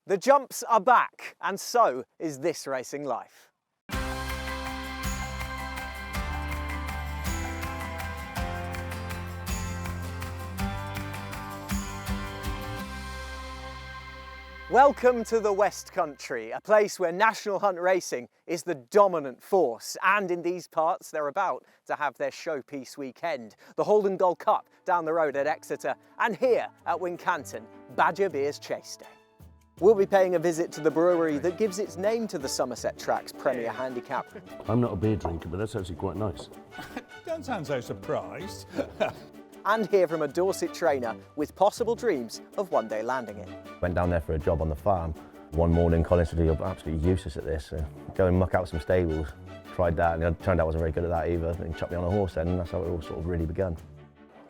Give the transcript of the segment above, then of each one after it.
The jumps are back, and so is this racing life. Welcome to the West Country, a place where National Hunt racing is the dominant force, and in these parts they're about to have their showpiece weekend. The Holden Gold Cup down the road at Exeter, and here at Wincanton, Badger Beer's Chase Day. We'll be paying a visit to the brewery that gives its name to the Somerset Track's Premier Handicap. I'm not a beer drinker, but that's actually quite nice. Don't sound so surprised. And hear from a Dorset trainer with possible dreams of one day landing it. Went down there for a job on the farm. One morning Colin said, "You're absolutely useless at this, so go and muck out some stables." Tried that and it turned out I wasn't very good at that either. And he chucked me on a horse then, and that's how it all sort of really began.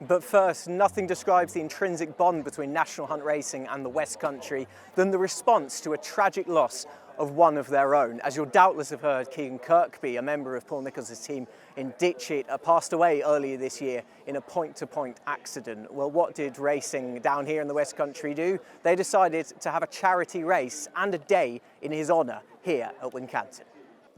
But first, nothing describes the intrinsic bond between National Hunt racing and the West Country than the response to a tragic loss of one of their own. As you'll doubtless have heard, Keagan Kirkby, a member of Paul Nicholls' team in Ditchit, passed away earlier this year in a point-to-point accident. Well, what did racing down here in the West Country do? They decided to have a charity race and a day in his honour here at Wincanton.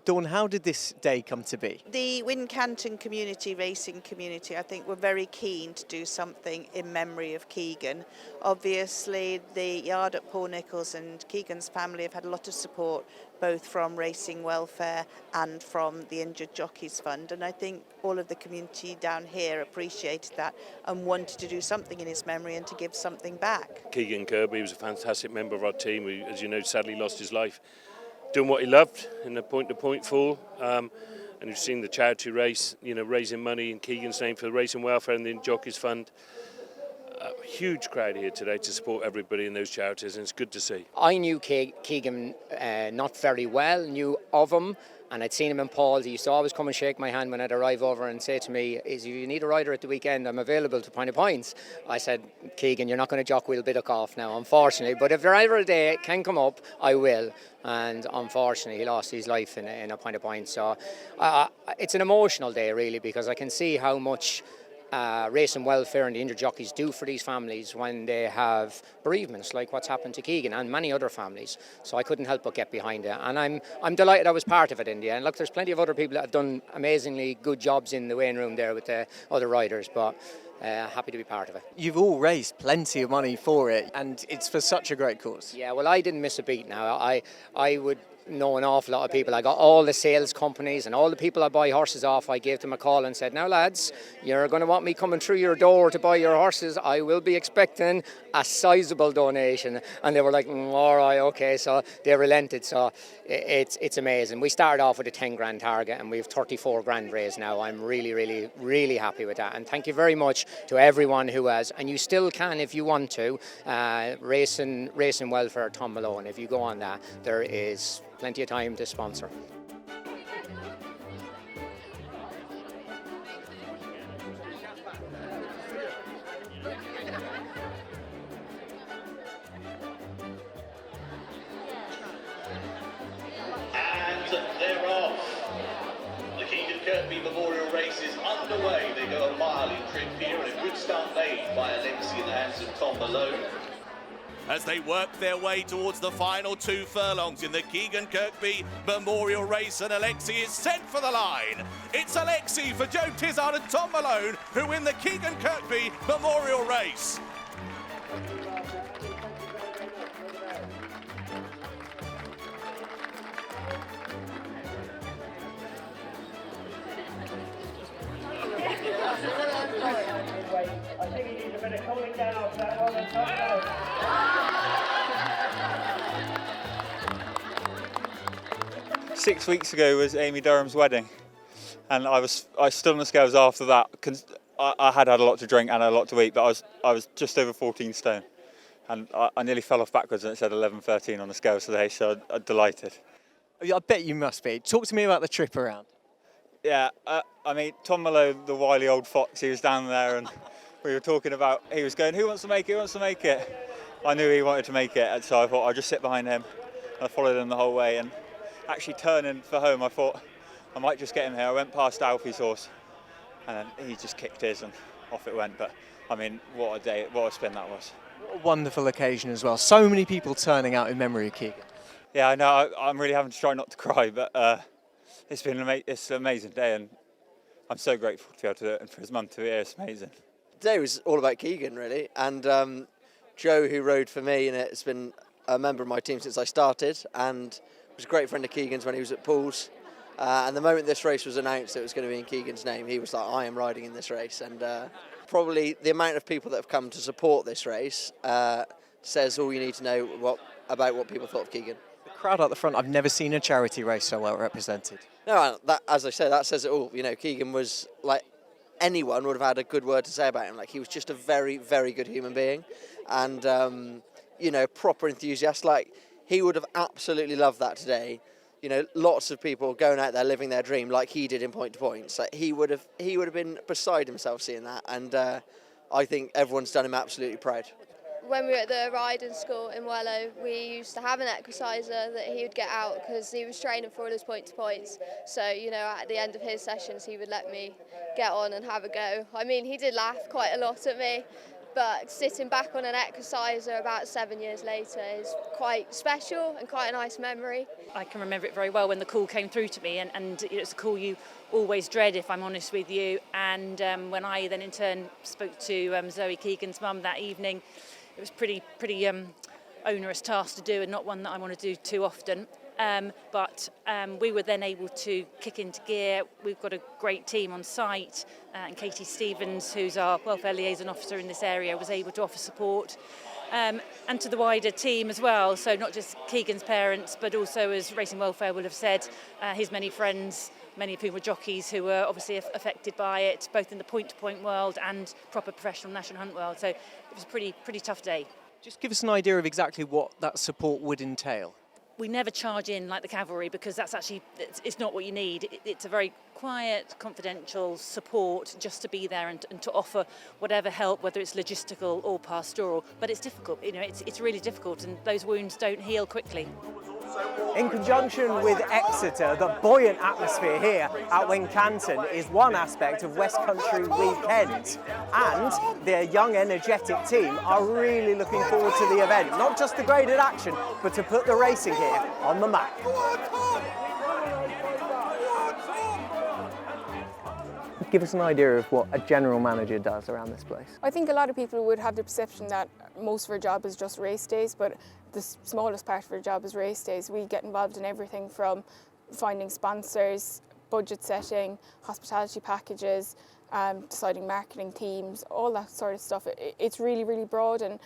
Dawn, how did this day come to be? The Wincanton community, racing community, I think were very keen to do something in memory of Keagan. Obviously, the yard at Paul Nicholls and Keagan's family have had a lot of support, both from Racing Welfare and from the Injured Jockeys Fund. And I think all of the community down here appreciated that and wanted to do something in his memory and to give something back. Keagan Kirkby was a fantastic member of our team who, as you know, sadly lost his life doing what he loved in the point-to-point fall, and you've seen the charity race, you know, raising money in Keagan's name for the Racing Welfare and the Jockeys Fund. A huge crowd here today to support everybody in those charities, and it's good to see. I knew Keagan not very well, knew of him, and I'd seen him in Paul's. He used to always come and shake my hand when I'd arrive over and say to me, "If you need a rider at the weekend, I'm available to Point of Points." I said, "Keagan, you're not going to jock Wheel Biddock now, unfortunately, but if there ever a day it can come up, I will." And unfortunately, he lost his life in a Point of Points. So it's an emotional day, really, because I can see how much Racing Welfare and the injured jockeys do for these families when they have bereavements like what's happened to Keagan and many other families. So I couldn't help but get behind it, and I'm delighted I was part of it in the end. Look, there's plenty of other people that have done amazingly good jobs in the weighing room there with the other riders, but happy to be part of it. You've all raised plenty of money for it, and it's for such a great cause. Yeah, well, I didn't miss a beat now. I would know an awful lot of people. I got all the sales companies and all the people I buy horses off. I gave them a call and said, "Now lads, you're going to want me coming through your door to buy your horses. I will be expecting a sizable donation." And they were like, "All right, okay." So they relented. So it's amazing. We started off with a 10 grand target and we have 34 grand raised now. I'm really, really, really happy with that. And thank you very much to everyone who has. And you still can, if you want to, Racing Welfare Tom Malone. If you go on that, there is plenty of time to sponsor. And they're off. The Keagan Kirkby Memorial Race is underway. They go a mile in trip here, and a good start made by Alexi in the hands of Tom Malone. As they work their way towards the final 2 furlongs in the Keagan Kirkby Memorial Race, and Alexi is sent for the line. It's Alexi for Joe Tizard and Tom Malone who win the Keagan Kirkby Memorial Race. I think he needs a bit of cooling down off that one. 6 weeks ago was Amy Durham's wedding, and I stood on the scales after that because I had a lot to drink and a lot to eat, but I was just over 14 stone, and I nearly fell off backwards and it said 11:13 on the scales today, so I'm delighted. I bet you must be. Talk to me about the trip around. Yeah, I mean, Tom Malone, the wily old fox, he was down there and we were talking about, he was going, "Who wants to make it, who wants to make it?" I knew he wanted to make it, and so I thought I'd just sit behind him. I followed him the whole way, and actually turning for home, I thought I might just get him here. I went past Alfie's horse, and then he just kicked his, and off it went. But I mean, what a day, what a spin that was. What a wonderful occasion as well. So many people turning out in memory of Keagan. Yeah, I know. I'm really having to try not to cry, but it's been it's an amazing day, and I'm so grateful to be able to do it. And for his mum to be here, it's amazing. Today was all about Keagan, really, and Joe, who rode for me, and it's been a member of my team since I started, and was a great friend of Keegan's when he was at Paul's. And the moment this race was announced, it was going to be in Keegan's name. He was like, "I am riding in this race," and probably the amount of people that have come to support this race says all you need to know about what people thought of Keagan. The crowd at the front, I've never seen a charity race so well represented. No, that, as I say, that says it all. You know, Keagan was like, anyone would have had a good word to say about him. Like, he was just a very, very good human being, and you know, proper enthusiast. Like, he would have absolutely loved that today. You know, lots of people going out there living their dream like he did in point to points. Like, he would have been beside himself seeing that, and I think everyone's done him absolutely proud. When we were at the riding school in Wellow, we used to have an exerciser that he would get out because he was training for all his point to points. So, you know, at the end of his sessions, he would let me get on and have a go. I mean, he did laugh quite a lot at me, but sitting back on an exerciser about 7 years later is quite special and quite a nice memory. I can remember it very well when the call came through to me, and it's a call you always dread, if I'm honest with you. And when I then in turn spoke to Zoe Keegan's mum that evening, it was pretty onerous task to do, and not one that I want to do too often. But we were then able to kick into gear. We've got a great team on site, and Katie Stevens, who's our welfare liaison officer in this area, was able to offer support. And to the wider team as well, so not just Keegan's parents, but also, as Racing Welfare will have said, his many friends, many of whom were jockeys who were obviously affected by it, both in the point-to-point world and proper professional national hunt world. So it was a pretty tough day. Just give us an idea of exactly what that support would entail. We never charge in like the cavalry, because that's actually, it's not what you need. It's a very quiet, confidential support just to be there and to offer whatever help, whether it's logistical or pastoral. But it's difficult, you know, it's really difficult, and those wounds don't heal quickly. In conjunction with Exeter, the buoyant atmosphere here at Wincanton is one aspect of West Country weekend, and their young, energetic team are really looking forward to the event. Not just the graded action, but to put the racing here on the map. Give us an idea of what a general manager does around this place. I think a lot of people would have the perception that most of our job is just race days, but the smallest part of our job is race days. We get involved in everything from finding sponsors, budget setting, hospitality packages, deciding marketing teams, all that sort of stuff. It's really, really broad, and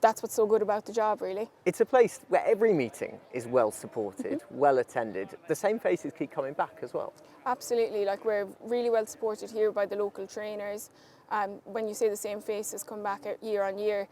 that's what's so good about the job, really. It's a place where every meeting is well supported, well attended. The same faces keep coming back as well. Absolutely, like, we're really well supported here by the local trainers. When you say the same faces come back year on year,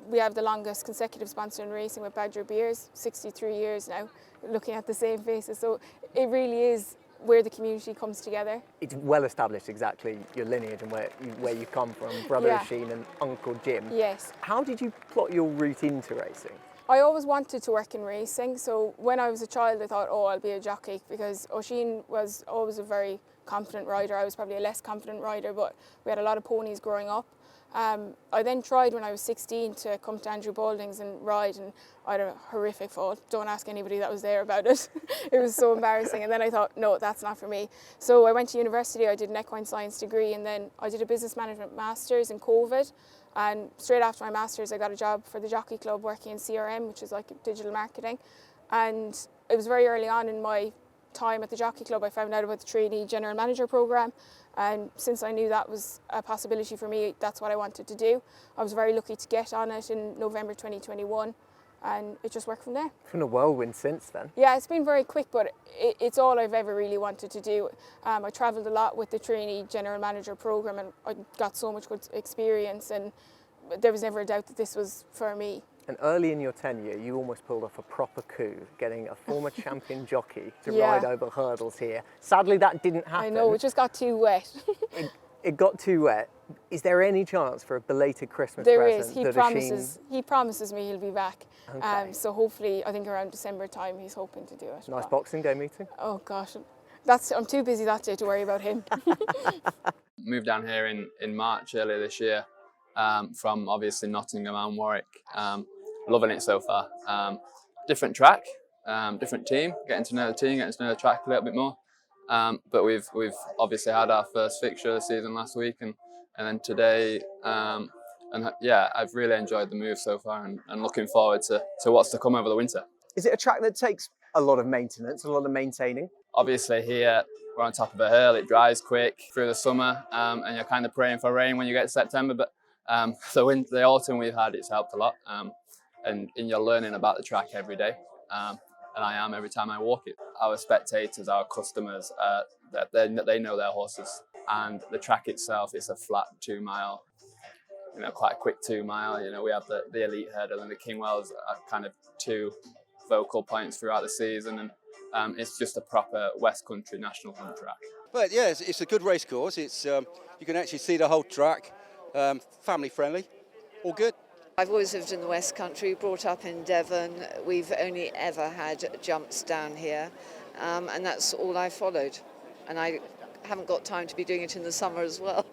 we have the longest consecutive sponsor in racing with Badger Beers, 63 years now, looking at the same faces. So it really is where the community comes together. It's well established exactly your lineage and where you come from, Brother Oisin and Uncle Jim. Yes. How did you plot your route into racing? I always wanted to work in racing, so when I was a child I thought, oh, I'll be a jockey, because Oisin was always a very confident rider. I was probably a less confident rider, but we had a lot of ponies growing up. I then tried when I was 16 to come to Andrew Balding's and ride, and I had a horrific fall. Don't ask anybody that was there about it. It was so embarrassing, and then I thought, no, that's not for me. So I went to university, I did an equine science degree, and then I did a business management master's in COVID. And straight after my master's, I got a job for the Jockey Club working in CRM, which is like digital marketing. And it was very early on in my time at the Jockey Club I found out about the trainee general manager programme, and since I knew that was a possibility for me, that's what I wanted to do. I was very lucky to get on it in November 2021, and it just worked from there. It's been a whirlwind since then. Yeah, it's been very quick, but it's all I've ever really wanted to do. I travelled a lot with the trainee general manager programme, and I got so much good experience, and there was never a doubt that this was for me. And early in your tenure, you almost pulled off a proper coup, getting a former champion jockey to ride over hurdles here. Sadly, that didn't happen. I know, it just got too wet. It got too wet. Is there any chance for a belated Christmas there present? There is. He promises me he'll be back. Okay. So hopefully, I think around December time, he's hoping to do it. Nice Boxing Day meeting? Oh gosh, I'm too busy that day to worry about him. Moved down here in March earlier this year. from obviously Nottingham and Warwick. Loving it so far. Different track, different team, getting to know the team, getting to know the track a little bit more. But we've obviously had our first fixture of the season last week, and then today. And yeah, I've really enjoyed the move so far, and looking forward to what's to come over the winter. Is it a track that takes a lot of maintenance, a lot of maintaining? Obviously here, we're on top of a hill, it dries quick through the summer, and you're kind of praying for rain when you get to September, but the autumn we've had, it's helped a lot, and you're learning about the track every day, and I am every time I walk it. Our spectators, our customers, they know their horses, and the track itself is a flat 2 mile, quite a quick 2 mile. We have the elite hurdle and the Kingwells are kind of two focal points throughout the season, and it's just a proper West Country National Hunt track. But yeah, it's a good race course. It's you can actually see the whole track, family friendly, all good. I've always lived in the West Country, brought up in Devon. We've only ever had jumps down here, and that's all I followed. And I haven't got time to be doing it in the summer as well.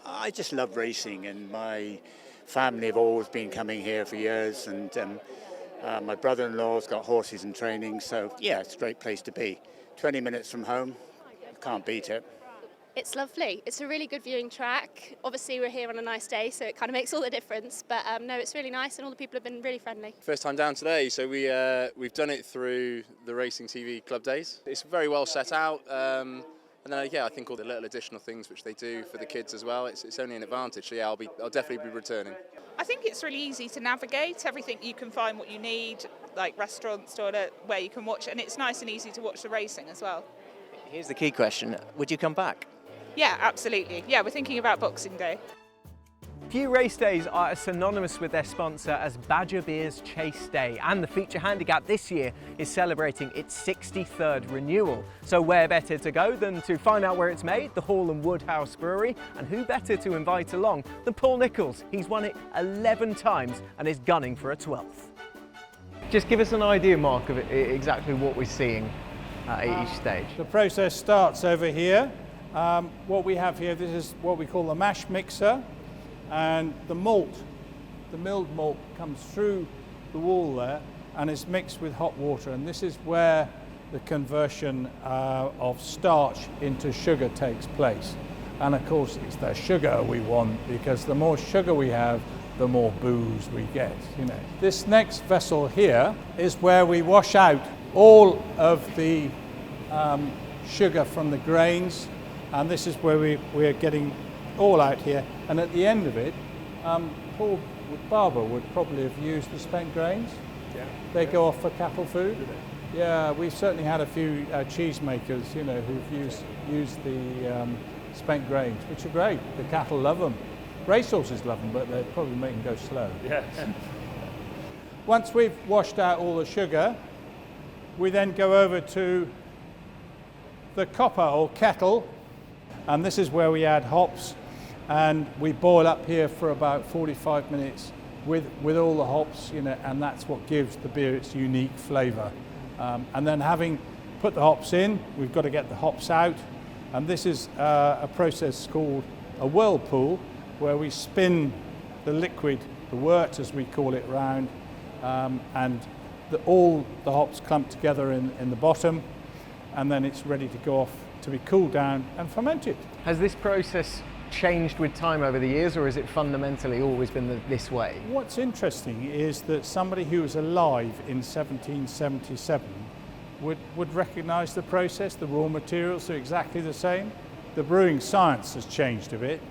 I just love racing, and my family have always been coming here for years, and my brother-in-law's got horses and training, so yeah, it's a great place to be. 20 minutes from home, can't beat it. It's lovely. It's a really good viewing track. Obviously we're here on a nice day, so it kind of makes all the difference, but no, it's really nice, and all the people have been really friendly. First time down today, so we've done it through the Racing TV Club Days. It's very well set out. And then, yeah, I think all the little additional things which they do for the kids as well, it's only an advantage. So, yeah, I'll definitely be returning. I think it's really easy to navigate. Everything, you can find what you need, like restaurants, toilet, where you can watch. And it's nice and easy to watch the racing as well. Here's the key question. Would you come back? Yeah, absolutely. Yeah, we're thinking about Boxing Day. Few race days are as synonymous with their sponsor as Badger Beer's Chase Day, and the feature handicap this year is celebrating its 63rd renewal. So where better to go than to find out where it's made, the Hall and Woodhouse Brewery, and who better to invite along than Paul Nicholls. He's won it 11 times and is gunning for a 12th. Just give us an idea, Mark, of exactly what we're seeing at each stage. The process starts over here. What we have here, this is what we call the mash mixer. And the malt, the milled malt, comes through the wall there and is mixed with hot water. And this is where the conversion of starch into sugar takes place. And of course, it's the sugar we want, because the more sugar we have, the more booze we get. This next vessel here is where we wash out all of the sugar from the grains, and this is where we're getting all out here, and at the end of it, Paul Barber would probably have used the spent grains. Yeah. They go off for cattle food. Yeah, we've certainly had a few cheesemakers, who've used the spent grains, which are great. The cattle love them. Racehorses love them, but they probably make them go slow. Yeah. Once we've washed out all the sugar, we then go over to the copper or kettle, and this is where we add hops, and we boil up here for about 45 minutes with all the hops, and that's what gives the beer its unique flavour. And then having put the hops in, we've got to get the hops out, and this is a process called a whirlpool, where we spin the liquid, the wort as we call it, round, and all the hops clump together in the bottom, and then it's ready to go off to be cooled down and fermented. Has this process changed with time over the years, or has it fundamentally always been this way? What's interesting is that somebody who was alive in 1777 would recognise the process. The raw materials are exactly the same. The brewing science has changed a bit,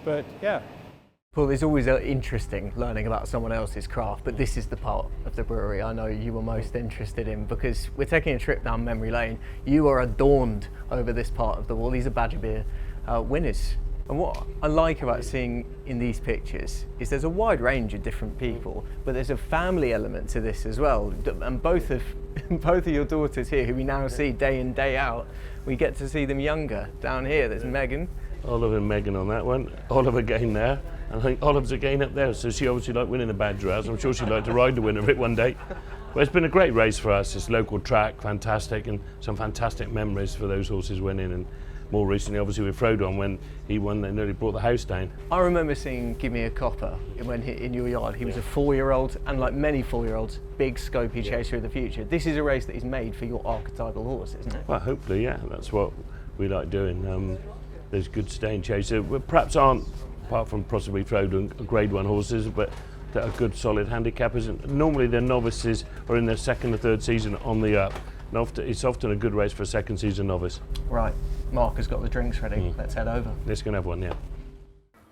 but yeah. Paul, it's always interesting learning about someone else's craft, but this is the part of the brewery I know you were most interested in, because we're taking a trip down memory lane. You are adorned over this part of the wall. These are Badger Beer winners. And what I like about seeing in these pictures is there's a wide range of different people, but there's a family element to this as well. And both of your daughters here, who we now see day in, day out, we get to see them younger. Down here, there's Megan. Oliver and Megan on that one. Oliver again there. And I think Oliver's again up there, so she obviously liked winning the Badger House. I'm sure she'd like to ride the winner of it one day. But it's been a great race for us. It's local track, fantastic, and some fantastic memories for those horses winning. And more recently, obviously, with Frodon, when he won, they nearly brought the house down. I remember seeing Give Me a Copper in your yard. He was a 4-year-old, and like many 4-year-olds, big scopy chaser of the future. This is a race that is made for your archetypal horse, isn't it? Well, hopefully, yeah, that's what we like doing. There's good staying chaser, perhaps aren't, apart from possibly Frodon, Grade 1 horses, but that are good solid handicappers. And normally their novices are in their second or third season on the up. And it's often a good race for a second season novice. Right, Mark has got the drinks ready. Let's head over. Let's go and have one, yeah.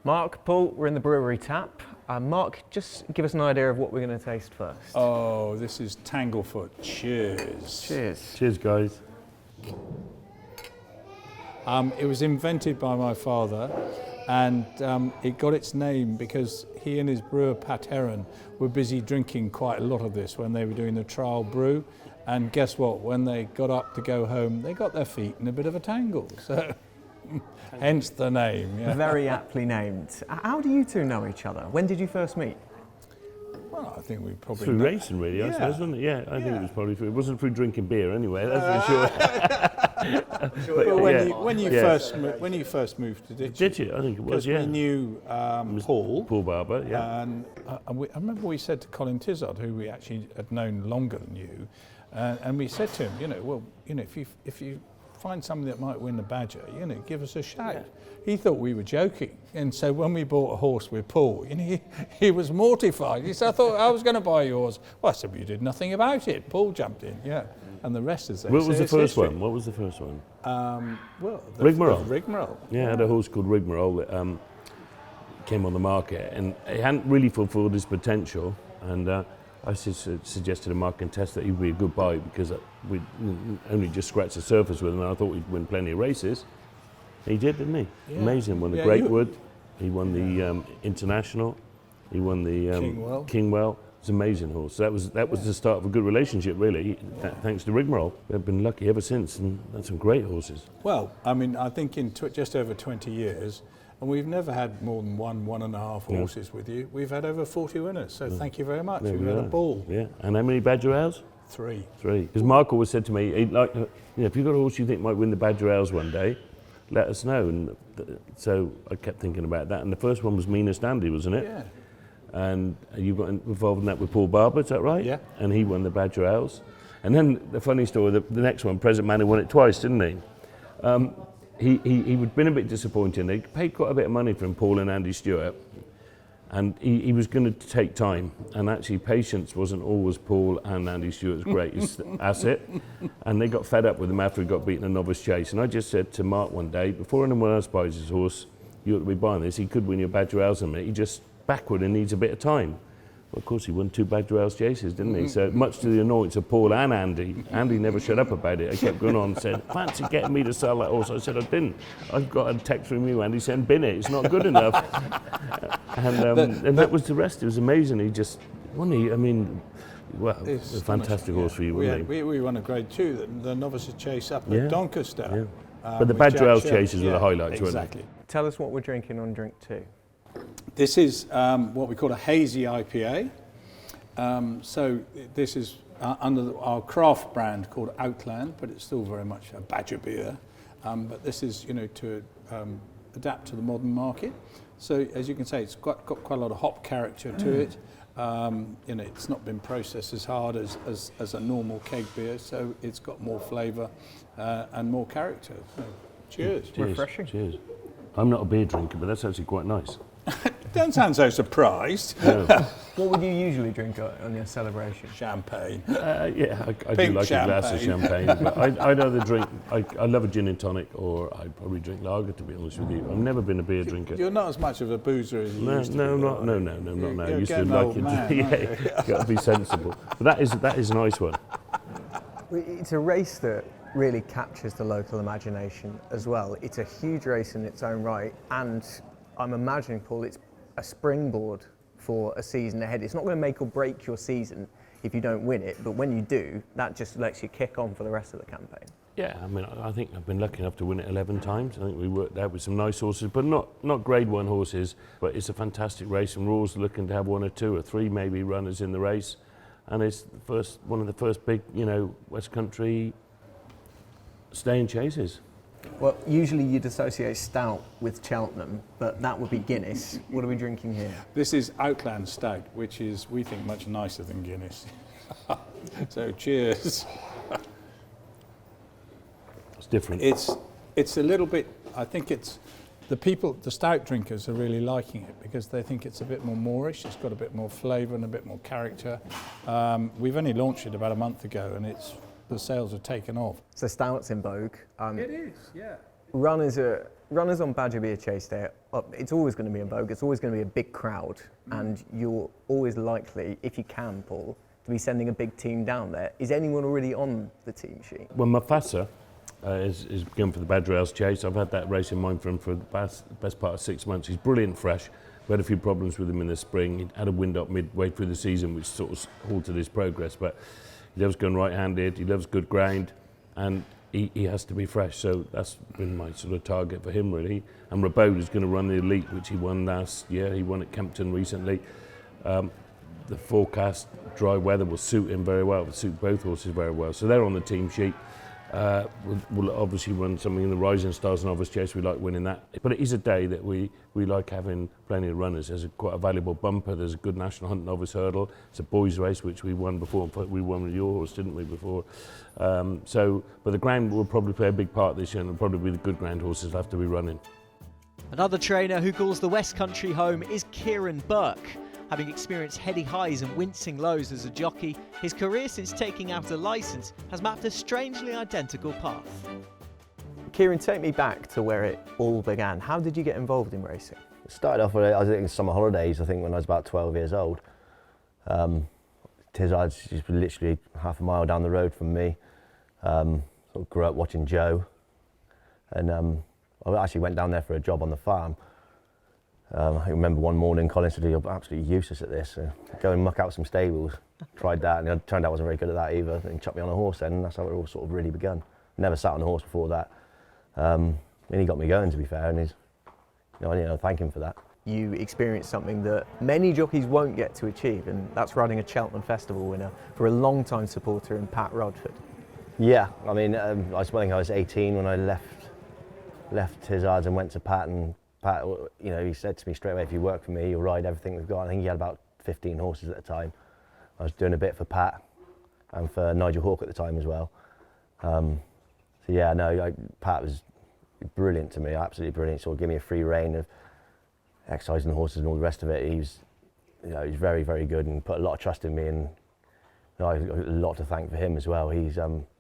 Mark, Paul, we're in the brewery tap. Mark, just give us an idea of what we're going to taste first. Oh, this is Tanglefoot. Cheers. Cheers. Cheers, guys. It was invented by my father, and it got its name because he and his brewer Pat Heron were busy drinking quite a lot of this when they were doing the trial brew. And guess what? When they got up to go home, they got their feet in a bit of a tangle. So, hence the name. Yeah. Very aptly named. How do you two know each other? When did you first meet? Well, I think we probably through racing, really, I suppose, wasn't it? Yeah, I think it was probably through. It wasn't through drinking beer, anyway. That's for sure. But when you first moved to Ditchy, did you? I think it was. Yeah. We knew Paul Barber. Yeah. And I remember we said to Colin Tizard, who we actually had known longer than you, and we said to him, if you find somebody that might win the Badger, give us a shout. Yeah. He thought we were joking, and so when we bought a horse with Paul, he was mortified. He said, "I thought I was going to buy yours." Well, I said, "You did nothing about it." Paul jumped in, and the rest is. What was the first one? What was the first one? Rigmarole. Rigmarole. Yeah, I had a horse called Rigmarole that came on the market, and he hadn't really fulfilled his potential, and I suggested to Mark and Tess that he'd be a good buy because we'd only just scratched the surface with him, and I thought we'd win plenty of races. He did, didn't he? Yeah. Amazing. Won the Greatwood. He won the International. He won the Kingwell. It's an amazing horse. So that was the start of a good relationship, really. Thanks to Rigmarole. We've been lucky ever since, and that's some great horses. Well, I mean, I think in just over 20 years, and we've never had more than 1.5 horses with you. We've had over 40 winners, so thank you very much. We've had a ball. Yeah, and how many Badger Ales? 3. 3. Because Mark always said to me, if you've got a horse you think might win the Badger Ales one day, let us know. And so I kept thinking about that. And the first one was Meanest Andy, wasn't it? Yeah. And you got involved in that with Paul Barber, is that right? Yeah. And he won the Badger Ales. And then the funny story, the next one, Present Man, who won it twice, didn't he? He'd been a bit disappointing. They paid quite a bit of money for him, Paul and Andy Stewart, and he was going to take time. And actually, patience wasn't always Paul and Andy Stewart's greatest asset. And they got fed up with him after he got beaten in a novice chase. And I just said to Mark one day, before anyone else buys his horse, you ought to be buying this. He could win your Badger Ales in a minute. He just backward and needs a bit of time. Well, of course, he won 2 Badger Ales chases, didn't he? So much to the annoyance of Paul and Andy. Andy never shut up about it. I kept going on and said, "Fancy getting me to sell that horse?" I said, "I didn't. I've got a text from you, Andy, saying, bin it. It's not good enough." and that was the rest. It was amazing. He just, wasn't he? I mean, well, a fantastic horse for you, wasn't he? We won a Grade 2, the novices chase up at Doncaster. Yeah. But the Badger Ales chases were the highlights, weren't they? Exactly. Tell us what we're drinking on drink 2. This is what we call a hazy IPA. So this is under our craft brand called Outland, but it's still very much a Badger beer. But this is, to adapt to the modern market. So as you can say, it's got quite a lot of hop character to it. It's not been processed as hard as a normal keg beer, so it's got more flavour and more character. So, cheers. Refreshing. Cheers. I'm not a beer drinker, but that's actually quite nice. Don't sound so surprised. No. What would you usually drink on your celebration? Champagne. I do like a glass of champagne, but I'd either drink, I love a gin and tonic, or I'd probably drink lager, to be honest with you. I've never been a beer drinker. You're not as much of a boozer as you used to be. Not now. I used to like it. Got to be sensible. But that is a nice one. It's a race that really captures the local imagination as well. It's a huge race in its own right, and I'm imagining, Paul, it's a springboard for a season ahead. It's not going to make or break your season if you don't win it, but when you do, that just lets you kick on for the rest of the campaign. Yeah, I mean, I think I've been lucky enough to win it 11 times. I think we worked out with some nice horses, but not Grade 1 horses, but it's a fantastic race, and we're always looking to have 1 or 2 or 3 maybe runners in the race, and it's one of the first big, West Country staying chases. Well, usually you'd associate stout with Cheltenham, but that would be Guinness. What are we drinking here? This is Outland Stout, which is, we think, much nicer than Guinness. So cheers. It's different. It's a little bit, I think it's, the stout drinkers are really liking it because they think it's a bit more Moorish, it's got a bit more flavour and a bit more character. We've only launched it about a month ago and the sales have taken off. So stout's in vogue. It is, yeah. Runners on Badger Beer Chase Day, it's always going to be in vogue, it's always going to be a big crowd, and you're always likely, if you can, Paul, to be sending a big team down there. Is anyone already on the team sheet? Well, Mufasa is going for the Badger House Chase. I've had that race in mind for him for the best part of 6 months. He's brilliant fresh. We had a few problems with him in the spring. He had a wind up midway through the season, which sort of halted his progress, but he loves going right-handed, he loves good ground, and he has to be fresh, so that's been my sort of target for him, really. And Rabode is going to run the Elite, which he won last year. He won at Kempton recently. The forecast dry weather will suit him very well, will suit both horses very well. So they're on the team sheet. We'll obviously run something in the Rising Stars Novice Chase. We like winning that. But it is a day that we like having plenty of runners. There's quite a valuable bumper. There's a good National Hunt Novice Hurdle. It's a boys' race, which we won before. We won with your horse, didn't we, before? But the ground will probably play a big part this year, and it'll probably be the good ground horses have to be running. Another trainer who calls the West Country home is Kieran Burke. Having experienced heady highs and wincing lows as a jockey, his career since taking out a licence has mapped a strangely identical path. Kieran, take me back to where it all began. How did you get involved in racing? It started off with, I was in summer holidays, I think, when I was about 12 years old. Tizard's just literally half a mile down the road from me. Sort of grew up watching Joe, and I actually went down there for a job on the farm. I remember one morning Colin said, "You're absolutely useless at this, so go and muck out some stables." Tried that, and it turned out I wasn't very good at that either, and he chucked me on a horse then, and that's how it all sort of really begun. Never sat on a horse before that. And he got me going, to be fair, and I thank him for that. You experienced something that many jockeys won't get to achieve, and that's riding a Cheltenham Festival winner for a long-time supporter in Pat Rodford. Yeah, I mean, I think I was 18 when I left Tizards and went to Pat, and Pat, he said to me straight away, "If you work for me, you'll ride everything we've got." I think he had about 15 horses at the time. I was doing a bit for Pat and for Nigel Hawke at the time as well. Pat was brilliant to me, absolutely brilliant. Sort of gave me a free rein of exercising the horses and all the rest of it. He was very, very good and put a lot of trust in me, and I've got a lot to thank for him as well. He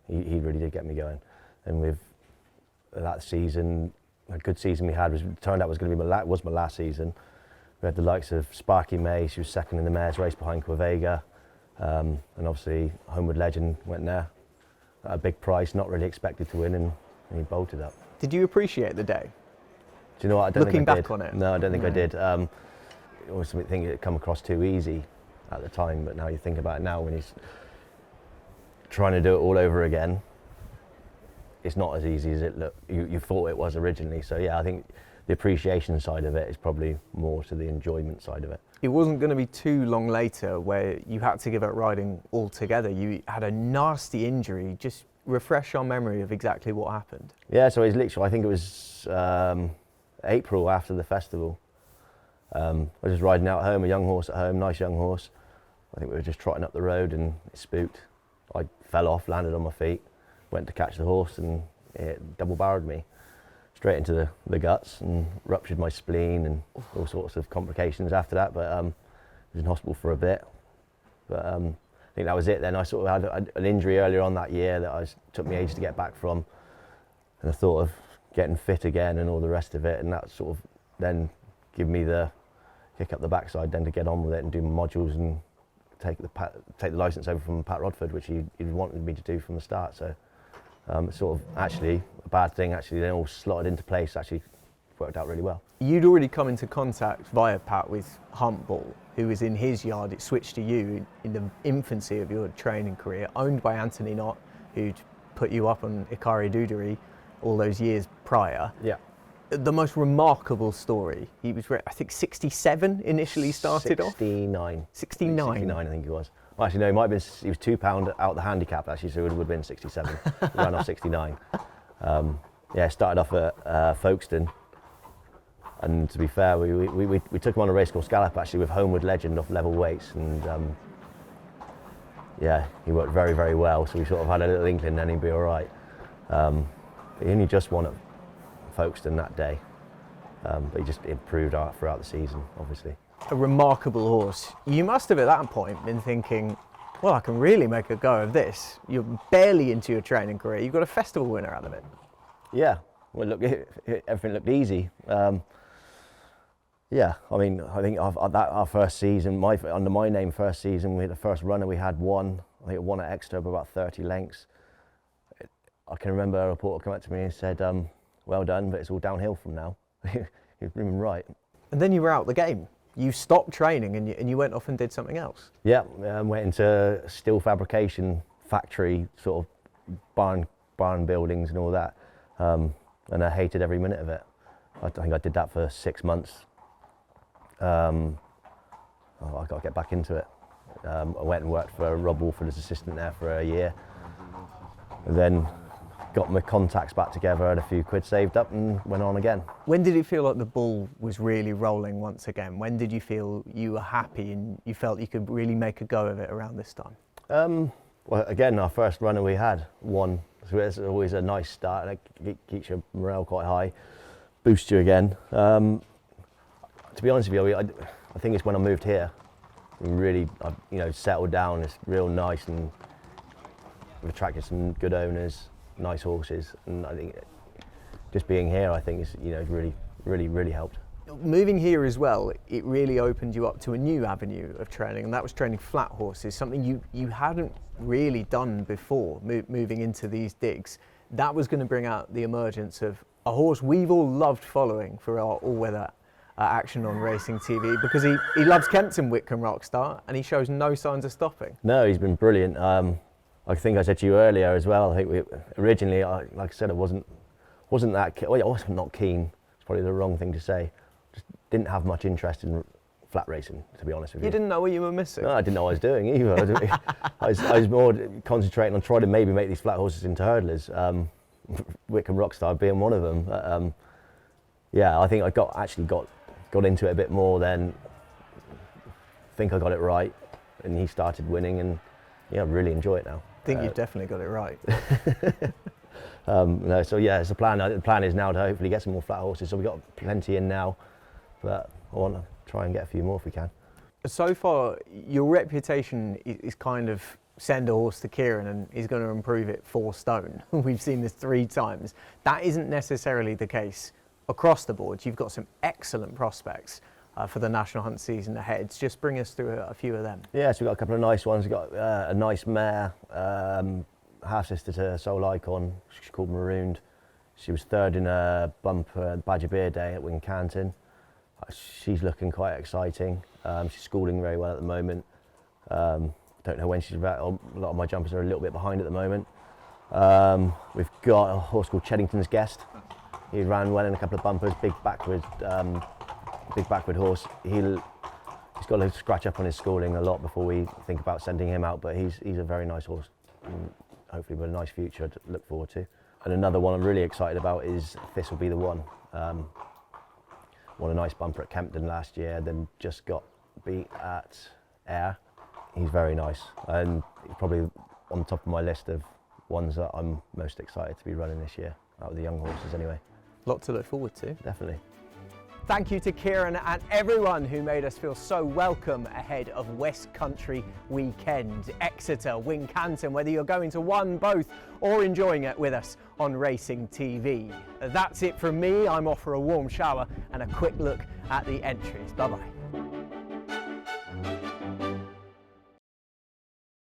really did get me going. And with that season, a good season we had turned out was going to be my last season. We had the likes of Sparky May, she was second in the mares race behind Quavega, and obviously Homeward Legend went there at a big price, not really expected to win, and he bolted up. Did you appreciate the day? Do you know what? I don't Looking think I back did. on it? No, I don't think I did. I always think it come across too easy at the time, but now you think about it now when he's trying to do it all over again, it's not as easy as you thought it was originally. So yeah, I think the appreciation side of it is probably more to the enjoyment side of it. It wasn't going to be too long later where you had to give up riding altogether. You had a nasty injury. Just refresh our memory of exactly what happened. Yeah, so it's literally, I think it was April after the festival. I was just riding out home, a young horse at home, nice young horse. I think we were just trotting up the road and it spooked. I fell off, landed on my feet, went to catch the horse, and it double-barreled me straight into the guts and ruptured my spleen and all sorts of complications after that. But I was in hospital for a bit. But I think that was it then. I sort of had an injury earlier on that year that took me ages to get back from. And the thought of getting fit again and all the rest of it, and that sort of then give me the kick up the backside then to get on with it and do my modules and take the licence over from Pat Rodford, which he wanted me to do from the start. So sort of actually a bad thing, actually then all slotted into place, actually worked out really well. You'd already come into contact via Pat with Huntball, who was in his yard. It switched to you in the infancy of your training career, owned by Anthony Knott, who'd put you up on Ikari Duderi all those years prior. Yeah. The most remarkable story, he was, I think, 67 initially started 69. off? 69. 69, I think he was. Well, actually, no, he might have been, he was £2 out the handicap, actually, so it would have been 67. He ran off 69. Yeah, started off at Folkestone, and to be fair, we took him on a racecourse gallop actually with Homeward Legend off level weights, and yeah, he worked very, very well. So we sort of had a little inkling then he'd be all right. He only just won at Folkestone that day, but he just improved throughout the season, obviously. A remarkable horse. You must have at that point been thinking, well, I can really make a go of this. You're barely into your training career. You've got a festival winner out of it. Yeah, well, look, everything looked easy. Yeah, I mean, I think our first season, under my name first season, the first runner we had won. I think it won at Exeter by about 30 lengths. I can remember a reporter come up to me and said, well done, but it's all downhill from now. He was even right. And then you were out the game. You stopped training and you went off and did something else. Yeah, went into steel fabrication factory, sort of barn buildings and all that. And I hated every minute of it. I think I did that for 6 months. I got to get back into it. I went and worked for Rob Wolford as assistant there for a year. And then got my contacts back together, had a few quid saved up and went on again. When did it feel like the ball was really rolling once again? When did you feel you were happy and you felt you could really make a go of it around this time? Well, again, our first runner we had won. So it's always a nice start and it keeps your morale quite high, boosts you again. To be honest with you, I think it's when I moved here, really, settled down. It's real nice and we've attracted some good owners, nice horses, and I think just being here, I think is really helped. Moving here as well, it really opened you up to a new avenue of training, and that was training flat horses, something you hadn't really done before. Moving into these digs, that was going to bring out the emergence of a horse we've all loved following for our all-weather action on racing TV, because he loves Kempton Whitcomb Rockstar and he shows no signs of stopping. No, he's been brilliant. I think I said to you earlier as well, I think originally, like I said, I wasn't that, well, I wasn't not keen, it's probably the wrong thing to say. Just didn't have much interest in flat racing, to be honest with you. You didn't know what you were missing? No, I didn't know what I was doing either. I was more concentrating on trying to maybe make these flat horses into hurdlers, Whitcomb Rockstar being one of them. But, yeah, I think I got into it a bit more then, I think I got it right, and he started winning, and yeah, I really enjoy it now. I think you've definitely got it right. No, so yeah, it's the plan. The plan is now to hopefully get some more flat horses. So we've got plenty in now, but I want to try and get a few more if we can. So far, your reputation is kind of send a horse to Kieran and he's going to improve it 4 stone. We've seen this 3 times. That isn't necessarily the case across the board. You've got some excellent prospects for the National Hunt season ahead. Just bring us through a few of them. Yeah, so we've got a couple of nice ones. We've got a nice mare, half-sister to Soul Icon. She's called Marooned. She was 3rd in a bumper at Badger Beer Day at Wincanton. She's looking quite exciting. She's schooling very well at the moment. Don't know when she's about. A lot of my jumpers are a little bit behind at the moment. We've got a horse called Cheddington's Guest. He ran well in a couple of bumpers, big backward horse. He's got to scratch up on his schooling a lot before we think about sending him out, but he's a very nice horse, and hopefully with a nice future to look forward to. And another one I'm really excited about is This Will Be the One. Won a nice bumper at Kempton last year, then just got beat at Ayr. He's very nice, and he's probably on the top of my list of ones that I'm most excited to be running this year, out of the young horses anyway. Lot to look forward to. Definitely. Thank you to Kieran and everyone who made us feel so welcome ahead of West Country weekend. Exeter, Wincanton, whether you're going to one, both, or enjoying it with us on Racing TV. That's it from me. I'm off for a warm shower and a quick look at the entries. Bye-bye.